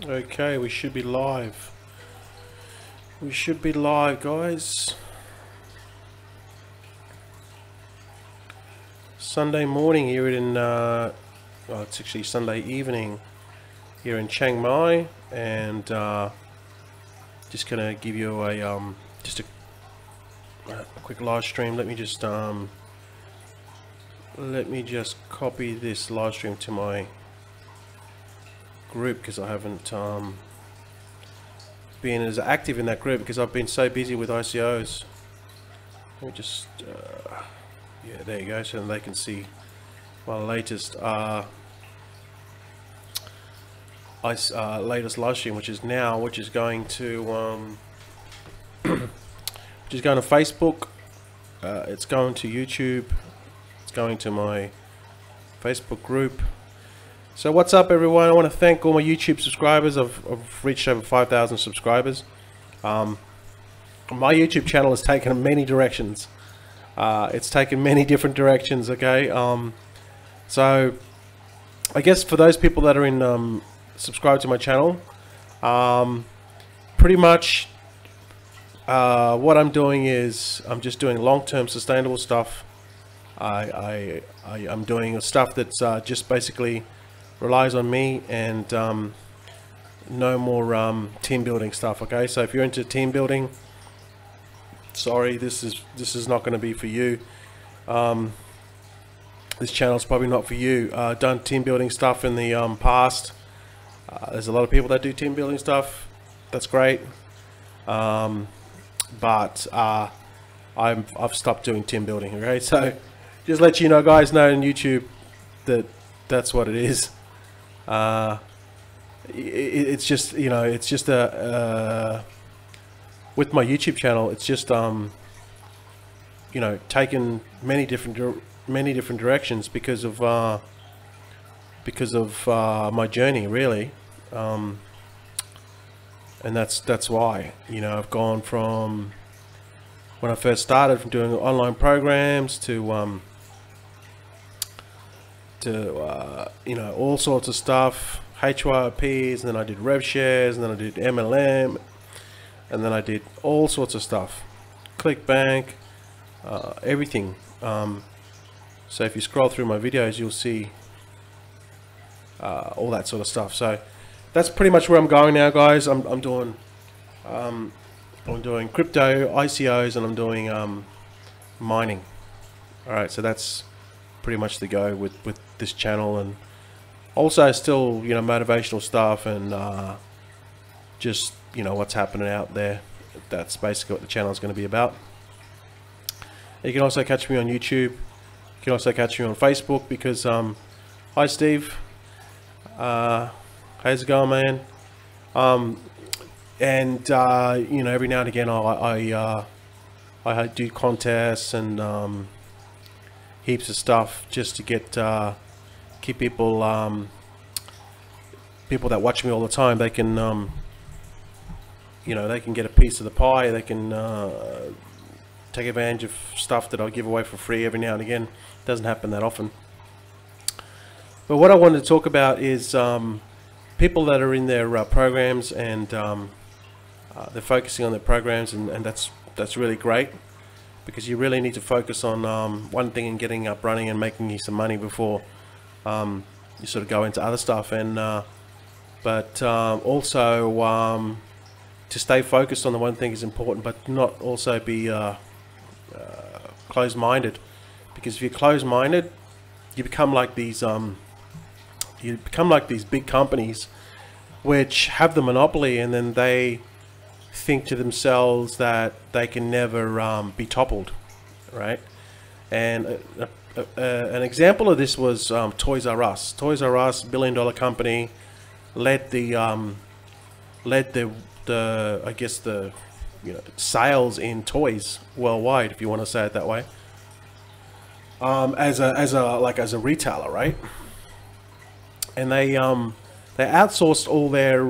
Okay, we should be live. We should be live, guys. Sunday morning here in, well, it's actually Sunday evening here in Chiang Mai, and just gonna give you a just a quick live stream. Let me just copy this live stream to my group because I haven't been as active in that group because I've been so busy with ICOs. Let me just yeah, there you go, so they can see my latest latest live stream, which is going to Facebook, it's going to YouTube, it's going to my Facebook group. So what's up, everyone? I want to thank all my YouTube subscribers. I've reached over 5,000 subscribers. My YouTube channel has taken many directions. It's taken many different directions, okay? So I guess for those people that are in subscribe to my channel, pretty much what I'm doing is I'm just doing long-term sustainable stuff. I'm doing stuff that's just basically relies on me, and no more team building stuff. Okay, so if you're into team building, sorry, this is not going to be for you. This channel is probably not for you. Done team building stuff in the past. There's a lot of people that do team building stuff. That's great, but I've stopped doing team building. Okay, so just let you know, guys, know on YouTube that's what it is. It's just, you know, it's just with my YouTube channel, it's just you know, taken many different directions because of my journey, really, and that's why, you know, I've gone from when I first started from doing online programs to you know, all sorts of stuff, HYOPs, and then I did rev shares, and then I did MLM, and then I did all sorts of stuff, ClickBank, everything. So if you scroll through my videos, you'll see all that sort of stuff. So that's pretty much where I'm going now, guys. I'm doing crypto, ICOs, and I'm doing mining. All right, so that's pretty much the go with this channel, and also still, you know, motivational stuff, and just, you know, what's happening out there. That's basically what the channel is going to be about. You can also catch me on YouTube. You can also catch me on Facebook because hi Steve, how's it going, man? And you know, every now and again I do contests and heaps of stuff just to get keep people people that watch me all the time, they can you know, they can get a piece of the pie. They can take advantage of stuff that I give away for free every now and again. It doesn't happen that often. But what I wanted to talk about is people that are in their programs, and they're focusing on their programs, and that's really great, because you really need to focus on one thing and getting up running and making you some money before you sort of go into other stuff. And but also to stay focused on the one thing is important, but not also be closed-minded, because if you're closed-minded, you become like these big companies which have the monopoly, and then they think to themselves that they can never be toppled, right? And an example of this was Toys R Us. Toys R Us, billion-dollar company, led the I guess the, you know, sales in toys worldwide, if you want to say it that way, as a retailer, right? And they outsourced all their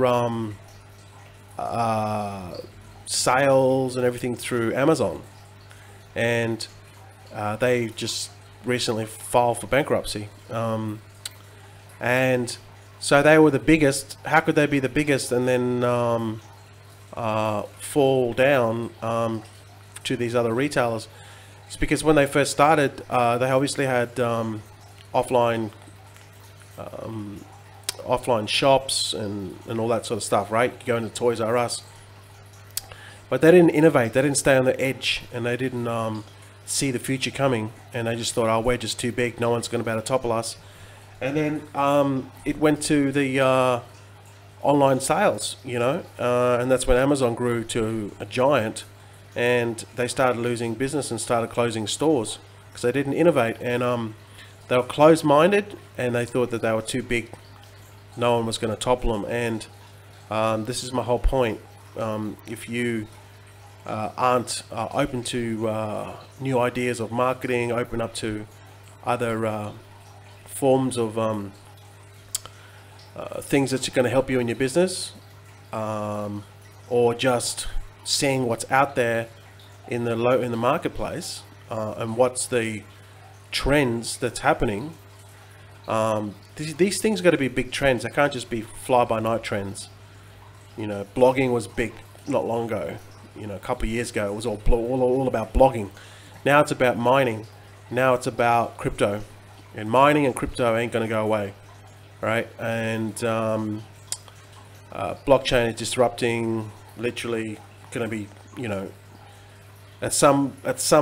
sales and everything through Amazon, and they just recently filed for bankruptcy, and So they were the biggest. How could they be the biggest and then fall down to these other retailers? It's because when they first started, they obviously had offline shops and all that sort of stuff, right? You go into Toys R Us, but they didn't innovate. They didn't stay on the edge, and they didn't see the future coming. And they just thought, "Oh, we're just too big. No one's going to be able to topple us." And then it went to the online sales, you know, and that's when Amazon grew to a giant, and they started losing business and started closing stores because they didn't innovate, and they were closed-minded, and they thought that they were too big. No one was going to topple them. And this is my whole point. If you aren't open to new ideas of marketing, open up to other forms of things that's going to help you in your business, or just seeing what's out there in the marketplace, and what's the trends that's happening. These things got to be big trends. They can't just be fly-by-night trends. You know, blogging was big not long ago. You know, a couple of years ago, it was all about blogging. Now it's about mining. Now it's about crypto. And mining and crypto ain't going to go away, right? And blockchain is disrupting. Literally going to be, you know, at some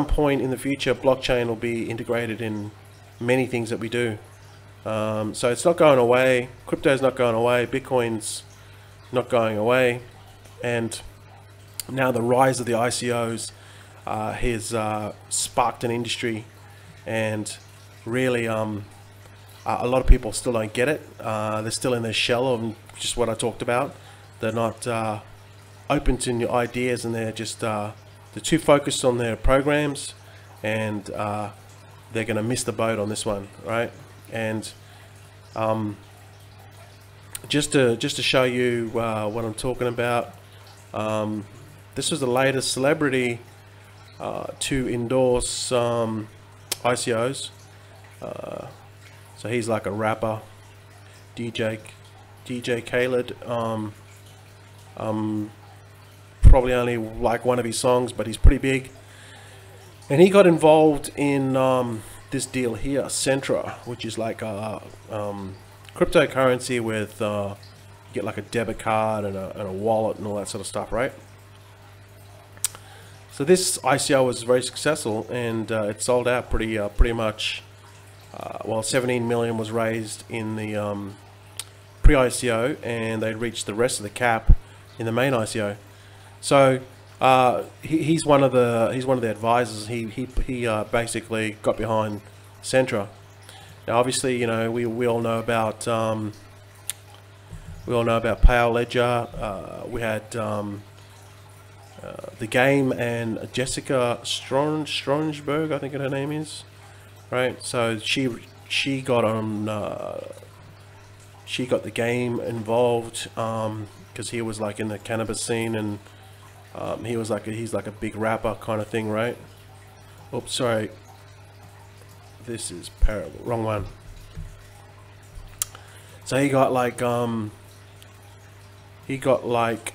point in the future, blockchain will be integrated in many things that we do. So it's not going away. Crypto is not going away. Bitcoin's not going away. And now the rise of the ICOs has sparked an industry, and really a lot of people still don't get it. They're still in their shell of just what I talked about. They're not open to new ideas, and they're just they're too focused on their programs, and they're going to miss the boat on this one, right? And just to show you what I'm talking about, this was the latest celebrity to endorse ICOs. So he's like a rapper, DJ Khaled. Probably only like one of his songs, but he's pretty big. And he got involved in this deal here, Centra, which is like a cryptocurrency with you get like a debit card and a wallet and all that sort of stuff, right? So this ICO was very successful, and it sold out pretty much. Well, 17 million was raised in the pre-ICO, and they reached the rest of the cap in the main ICO. So he's one of the advisors. He basically got behind Centra. Now, obviously, you know, we all know about Pale Ledger. We had The Game and Jessica Strongeberg, I think her name is, right? So she got on. She got The Game involved because he was like in the cannabis scene, and he's like a big rapper kind of thing, right? Oops, sorry. This is terrible. Wrong one. So he got like she got like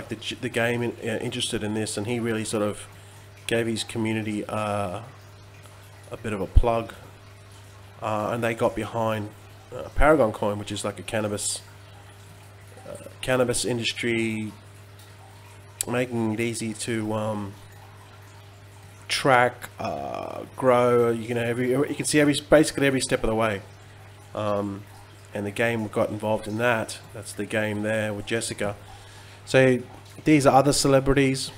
the Game interested in this, and he really sort of gave his community a bit of a plug, and they got behind Paragon Coin, which is like a cannabis industry, making it easy to track, grow. You know, you can see basically every step of the way. And The Game got involved in that. That's The Game there with Jessica. So these are other celebrities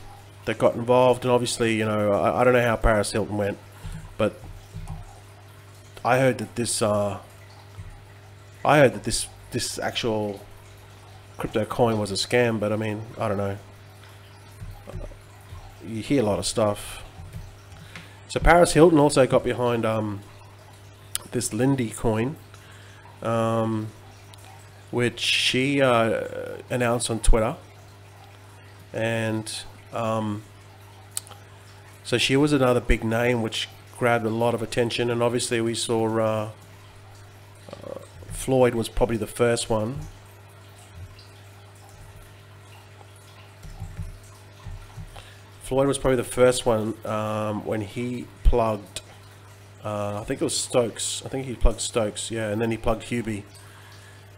that got involved, and obviously, you know, I don't know how Paris Hilton went, but I heard that this this actual crypto coin was a scam. But I mean, I don't know. You hear a lot of stuff. So Paris Hilton also got behind this Lindy coin, which she announced on Twitter, and so she was another big name which grabbed a lot of attention. And obviously we saw Floyd was probably the first one. Floyd was probably the first one when he plugged, I think it was Stokes. I think he plugged Stokes, yeah, and then he plugged Hubie.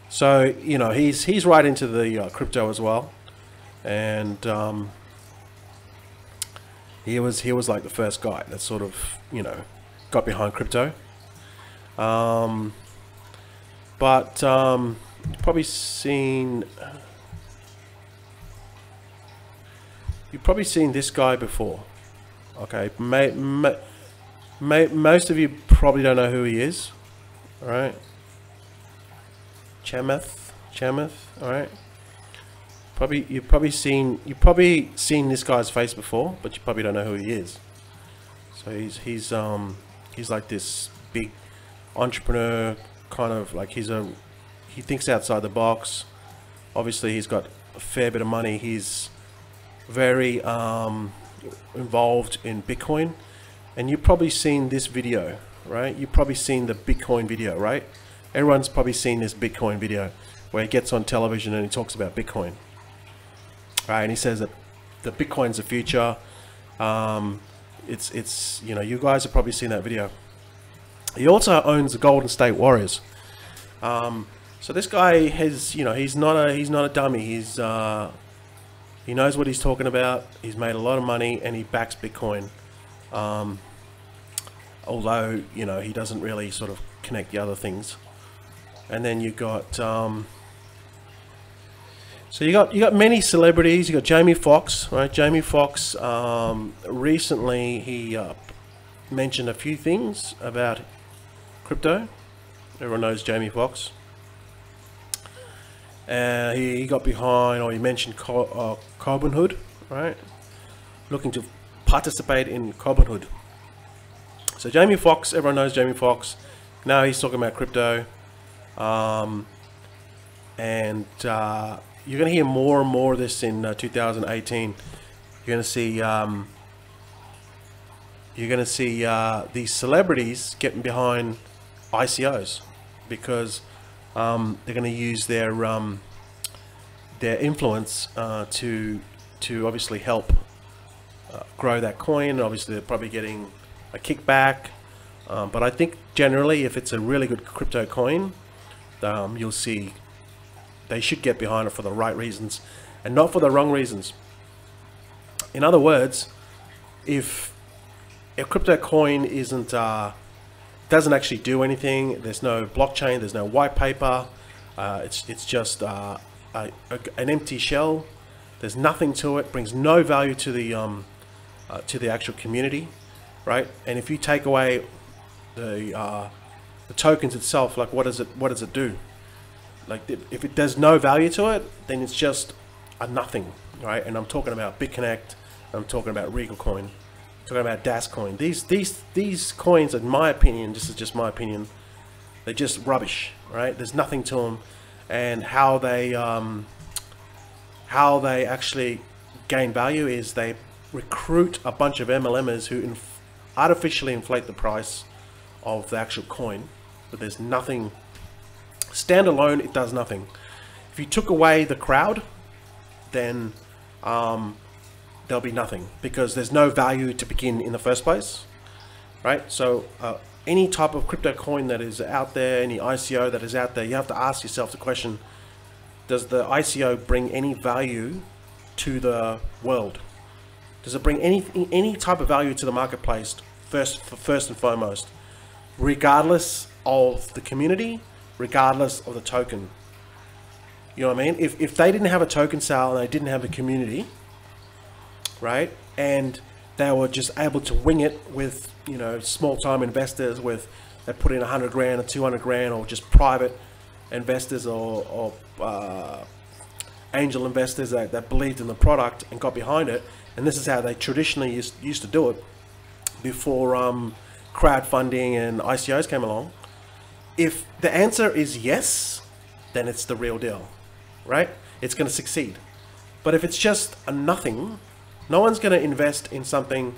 So, you know, he's right into the crypto as well, and he was like the first guy that sort of, you know, got behind crypto. But you've probably seen this guy before. Okay, most of you probably don't know who he is. All right, Chamath. All right. You've probably seen this guy's face before, but you probably don't know who he is. So he's like this big entrepreneur, kind of like he thinks outside the box. Obviously, he's got a fair bit of money. He's very involved in Bitcoin, and you've probably seen this video, right? You've probably seen the Bitcoin video, right? Everyone's probably seen this Bitcoin video where he gets on television and he talks about Bitcoin, right? And he says that the Bitcoin's the future. It's you know, you guys have probably seen that video. He also owns the Golden State Warriors. So this guy has, you know, he's not a dummy. He knows what he's talking about. He's made a lot of money and he backs Bitcoin. Although, you know, he doesn't really sort of connect the other things. And then you got so you got many celebrities. You got Jamie Foxx, right? Jamie Foxx recently he mentioned a few things about crypto. Everyone knows Jamie Foxx. He got behind, or he mentioned Robinhood, right? Looking to participate in Robinhood. So Jamie Foxx, everyone knows Jamie Foxx. Now he's talking about crypto, and you're going to hear more and more of this in 2018. You're going to see these celebrities getting behind ICOs because they're going to use their influence to obviously help grow that coin. Obviously, they're probably getting a kickback, but I think generally, if it's a really good crypto coin, you'll see they should get behind it for the right reasons and not for the wrong reasons. In other words, if a crypto coin doesn't actually do anything, there's no blockchain, there's no white paper, it's just an empty shell, there's nothing to it, brings no value to the actual community, right? And if you take away the tokens itself, like what does it do? Like if it does no value to it, then it's just a nothing, right? And I'm talking about BitConnect, I'm talking about Regal Coin, talking about Das Coin. These coins, in my opinion, this is just my opinion, they're just rubbish, right? There's nothing to them, and how they actually gain value is they recruit a bunch of MLMers who artificially inflate the price of the actual coin, but there's nothing. Standalone, it does nothing. If you took away the crowd, then there'll be nothing because there's no value to begin in the first place, right? So any type of crypto coin that is out there, any ICO that is out there, you have to ask yourself the question, does the ICO bring any value to the world? Does it bring any type of value to the marketplace first and foremost, regardless of the community, regardless of the token? You know what I mean? If they didn't have a token sale and they didn't have a community, right, and they were just able to wing it with, you know, small time investors, with they put in 100 grand or 200 grand, or just private investors or angel investors that believed in the product and got behind it, and this is how they traditionally used to do it before crowdfunding and ICOs came along. If the answer is yes, then it's the real deal, right? It's going to succeed. But if it's just a nothing, no one's going to invest in something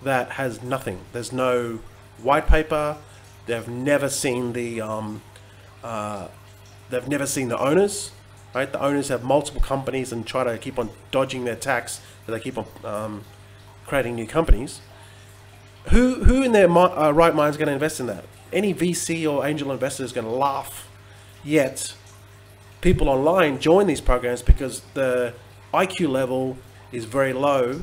that has nothing. There's no white paper. They've never seen the they've never seen the owners, right? The owners have multiple companies and try to keep on dodging their tax, so they keep on creating new companies. Who in their right mind is going to invest in that? Any VC or angel investor is going to laugh. Yet, people online join these programs because the IQ level is very low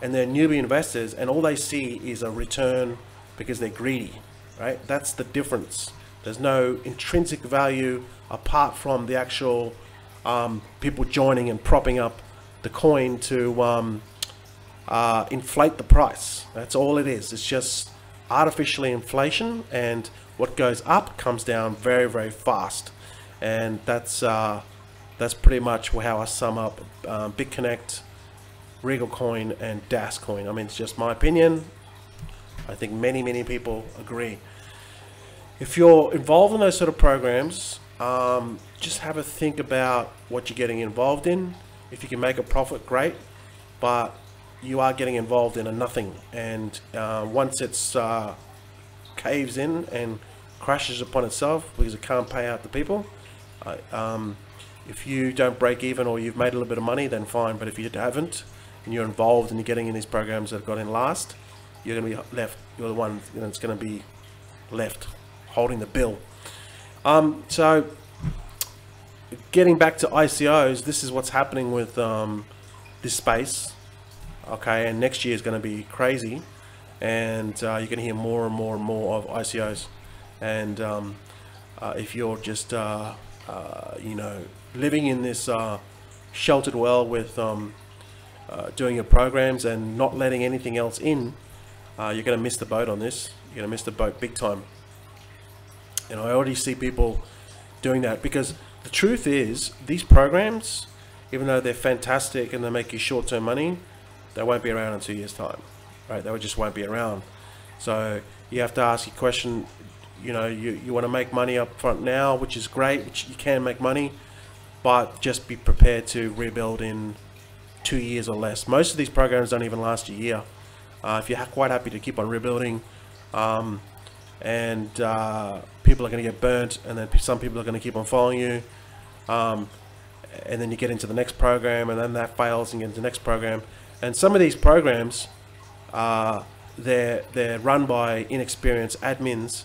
and they're newbie investors, and all they see is a return because they're greedy, right? That's the difference. There's no intrinsic value apart from the actual people joining and propping up the coin to inflate the price. That's all it is. It's just artificially inflation, and what goes up comes down very, very fast. And that's pretty much how I sum up BitConnect, Regal Coin, and DAS Coin. I mean, it's just my opinion. I think many people agree. If you're involved in those sort of programs, just have a think about what you're getting involved in. If you can make a profit, great, but you are getting involved in a nothing. And once it's caves in and crashes upon itself because it can't pay out the people, if you don't break even or you've made a little bit of money, then fine. But if you haven't and you're involved and you're getting in these programs that got in last, you're going to be left. You're the one that's going to be left holding the bill. So getting back to ICOs, this is what's happening with this space. Okay, and next year is going to be crazy, and you're going to hear more and more and more of ICOs. And if you're just you know, living in this sheltered world with doing your programs and not letting anything else in, you're going to miss the boat on this. You're going to miss the boat big time. And I already see people doing that, because the truth is these programs, even though they're fantastic and they make you short-term money, they won't be around in 2 years' time, right? They just won't be around. So you have to ask your question. You know, you want to make money up front now, which is great, which you can make money, but just be prepared to rebuild in 2 years or less. Most of these programs don't even last a year. If you're quite happy to keep on rebuilding, and people are going to get burnt, and then some people are going to keep on following you, and then you get into the next program, and then that fails, and you get into the next program. And some of these programs, they're run by inexperienced admins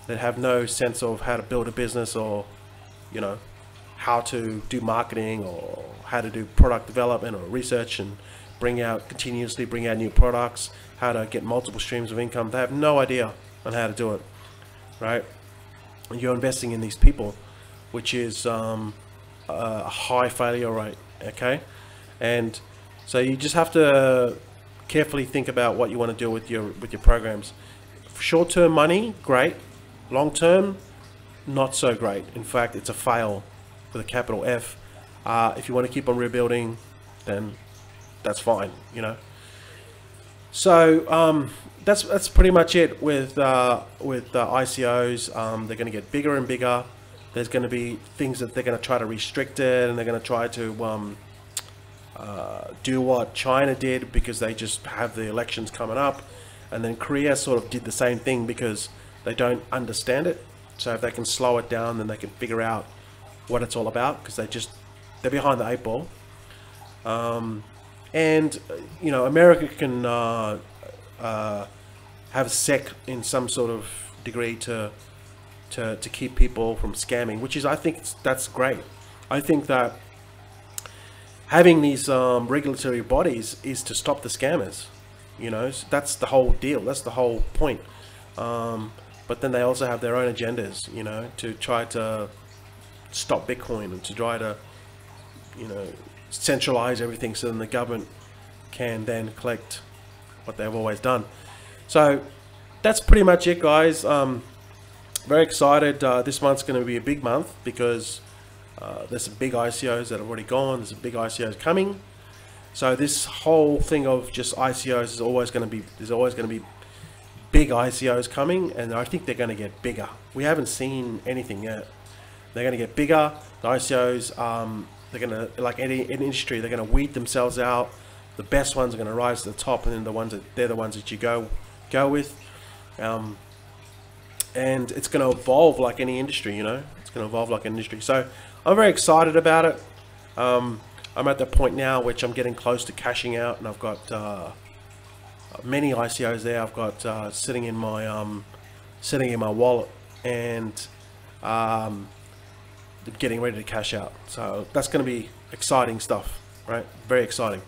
that have no sense of how to build a business, or you know, how to do marketing, or how to do product development or research and continuously bring out new products, how to get multiple streams of income. They have no idea on how to do it, right? And you're investing in these people, which is a high failure rate, okay? And so you just have to carefully think about what you want to do with your programs. Short-term money, great. Long-term, not so great. In fact, it's a fail with a capital F. If you want to keep on rebuilding, then that's fine, you know. So that's pretty much it with ICOs. They're going to get bigger and bigger. There's going to be things that they're going to try to restrict it, and they're going to try to do what China did, because they just have the elections coming up, and then Korea sort of did the same thing because they don't understand it. So if they can slow it down, then they can figure out what it's all about, because they're behind the 8 ball. And you know, America can have a SEC in some sort of degree to keep people from scamming, which is, I think that's great. I think that having these regulatory bodies is to stop the scammers. You know, so that's the whole deal. That's the whole point. But then they also have their own agendas, you know, to try to stop Bitcoin, and to try to, you know, centralize everything so then the government can then collect what they've always done. So that's pretty much it, guys. Very excited. This month's going to be a big month, because there's some big ICOs that have already gone. There's some big ICOs coming. So this whole thing of just ICOs is always going to be, there's always going to be big ICOs coming, and I think they're going to get bigger. We haven't seen anything yet. They're going to get bigger. The ICOs, they're going to, like any industry, they're going to weed themselves out. The best ones are going to rise to the top, and then they're the ones that you go with. And it's going to evolve like any industry, you know. It's going to evolve like an industry. So I'm very excited about it. I'm at the point now which I'm getting close to cashing out, and I've got many ICOs there. I've got sitting in my wallet, and getting ready to cash out. So that's going to be exciting stuff, right? Very exciting.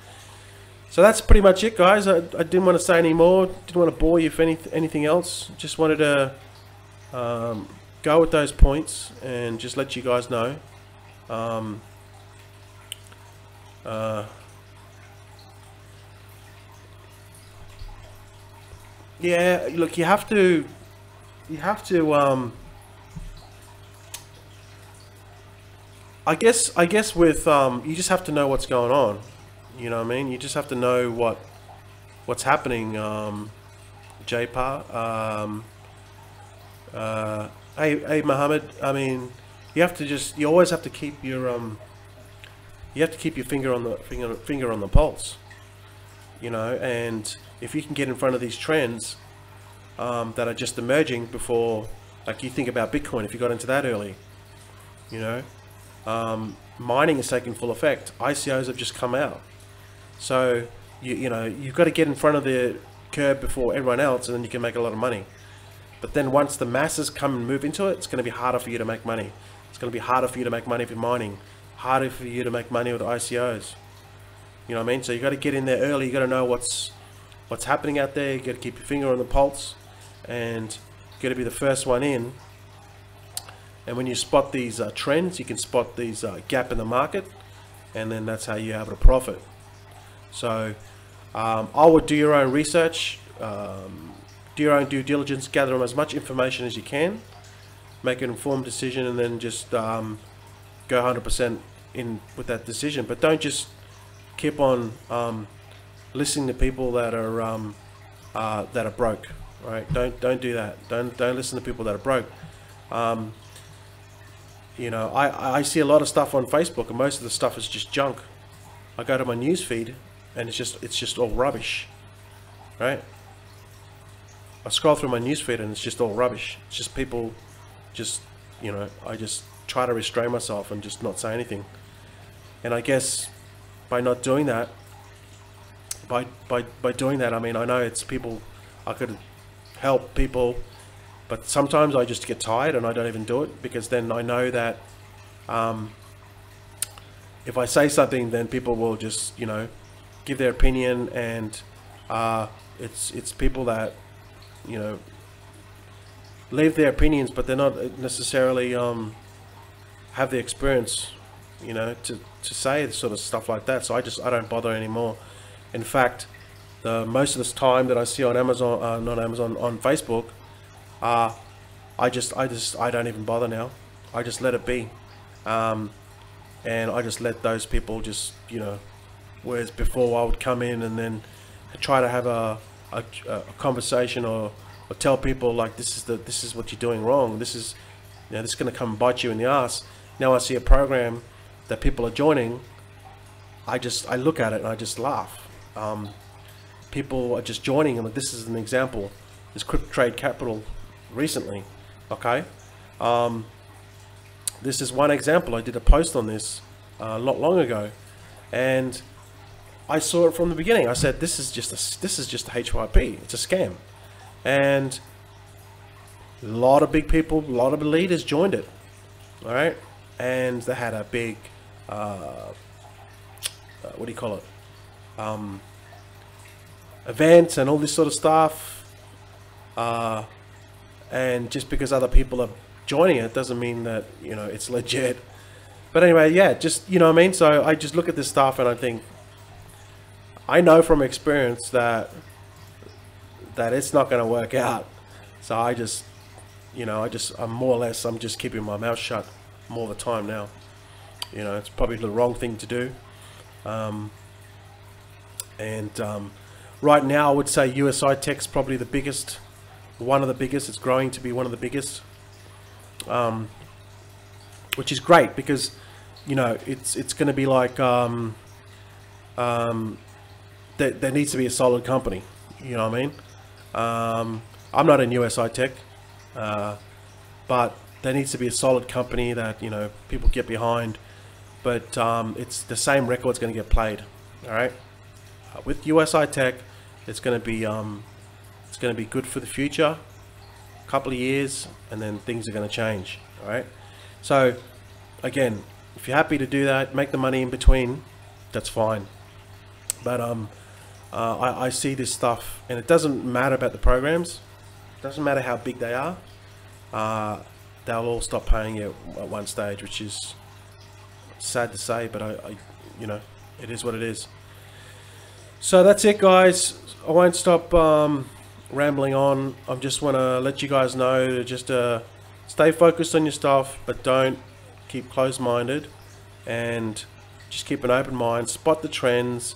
So that's pretty much it, guys. I didn't want to say any more. Didn't want to bore you with anything else. Just wanted to go with those points and just let you guys know. Yeah, look, you have to I guess with you just have to know what's going on. You know what I mean? You just have to know what's happening. JPA. Hey Mohammed. I mean, you always have to keep your finger on the pulse. You know, and if you can get in front of these trends that are just emerging before, like you think about Bitcoin, if you got into that early, you know, mining is taking full effect. ICOs have just come out. So, you know, you've got to get in front of the curve before everyone else, and then you can make a lot of money. But then once the masses come and move into it, it's going to be harder for you to make money. It's going to be harder for you to make money if you're mining, harder for you to make money with ICOs. You know what I mean? So you got to get in there early. You got to know what's happening out there. You got to keep your finger on the pulse, and you got to be the first one in. And when you spot these trends, you can spot these gap in the market, and then that's how you're able to profit. So I would do your own research, do your own due diligence, gather as much information as you can, make an informed decision, and then just go 100% in with that decision. But don't just keep on listening to people that are broke, right? Don't do that. Don't listen to people that are broke. You know, I see a lot of stuff on Facebook, and most of the stuff is just junk. I go to my news feed, and it's just all rubbish, right? I scroll through my newsfeed and it's just all rubbish. It's just people, just, you know, I just try to restrain myself and just not say anything. And I guess by not doing that, by doing that, I mean, I know it's people, I could help people, but sometimes I just get tired and I don't even do it, because then I know that if I say something, then people will just, you know, give their opinion, and it's people that, you know, leave their opinions, but they're not necessarily have the experience, you know, to say sort of stuff like that. So I don't bother anymore. In fact, most of this time that I see on Amazon, not Amazon, on Facebook, I don't even bother now. I just let it be, and I just let those people just, you know, whereas before I would come in and then try to have a conversation, or tell people like, this is what you're doing wrong. This is, you know, this is going to come and bite you in the ass. Now I see a program that people are joining, I look at it and I just laugh. People are just joining, and this is an example. This Crypto Trade Capital recently, okay. This is one example. I did a post on this not long ago, and I saw it from the beginning. I said, this is just a HYP. It's a scam, and a lot of big people, a lot of leaders joined it. All right, and they had a big what do you call it? Events and all this sort of stuff. And just because other people are joining it doesn't mean that, you know, it's legit. But anyway, yeah, just, you know what I mean? So I just look at this stuff and I think, I know from experience that it's not going to work out. So I just, you know, I'm more or less, I'm just keeping my mouth shut more of the time now. You know, it's probably the wrong thing to do. Right now I would say USI Tech's probably the biggest, one of the biggest. It's growing to be one of the biggest, which is great, because, you know, it's going to be like there needs to be a solid company. You know what I mean? I'm not in USI Tech, but there needs to be a solid company that, you know, people get behind. But it's the same record's going to get played. All right. With USI Tech, it's going to be good for the future. A couple of years, and then things are going to change. All right. So again, if you're happy to do that, make the money in between, that's fine. But I see this stuff, and it doesn't matter about the programs. It doesn't matter how big they are. They'll all stop paying you at one stage, which is sad to say, but I you know, it is what it is. So that's it, guys. I won't stop rambling on. I just want to let you guys know to just stay focused on your stuff, but don't keep closed-minded, and just keep an open mind. Spot the trends,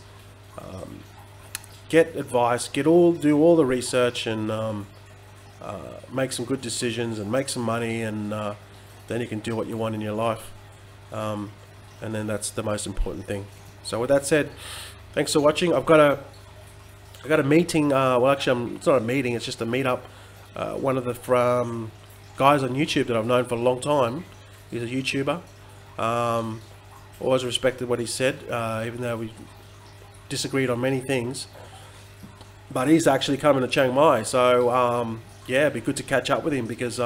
get advice, do all the research, and make some good decisions and make some money, and then you can do what you want in your life. And then that's the most important thing. So with that said, thanks for watching. I got a meeting. Well, actually, it's not a meeting. It's just a meetup. One of the guys on YouTube that I've known for a long time. He's a YouTuber. Always respected what he said, even though we disagreed on many things. But he's actually coming to Chiang Mai, so yeah, it'd be good to catch up with him, because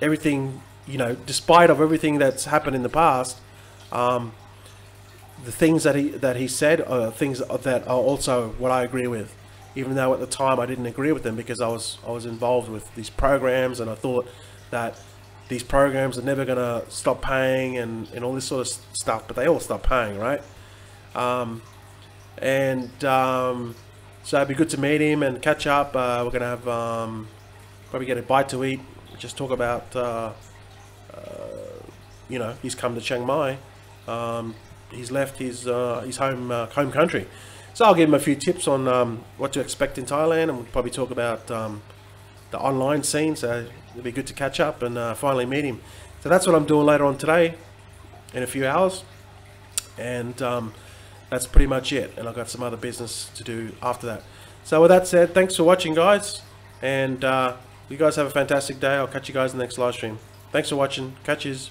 everything, you know, despite of everything that's happened in the past, the things that he said are things that are also what I agree with, even though at the time I didn't agree with them, because I was involved with these programs, and I thought that these programs are never gonna stop paying, and all this sort of stuff, but they all stop paying, right? So it'd be good to meet him and catch up. We're gonna have probably get a bite to eat, just talk about you know, he's come to Chiang Mai. He's left his home country, so I'll give him a few tips on what to expect in Thailand, and we'll probably talk about the online scene. So it'll be good to catch up and finally meet him. So that's what I'm doing later on today, in a few hours, and that's pretty much it. And I've got some other business to do after that. So with that said, thanks for watching, guys, and you guys have a fantastic day. I'll catch you guys in the next live stream. Thanks for watching. Catches.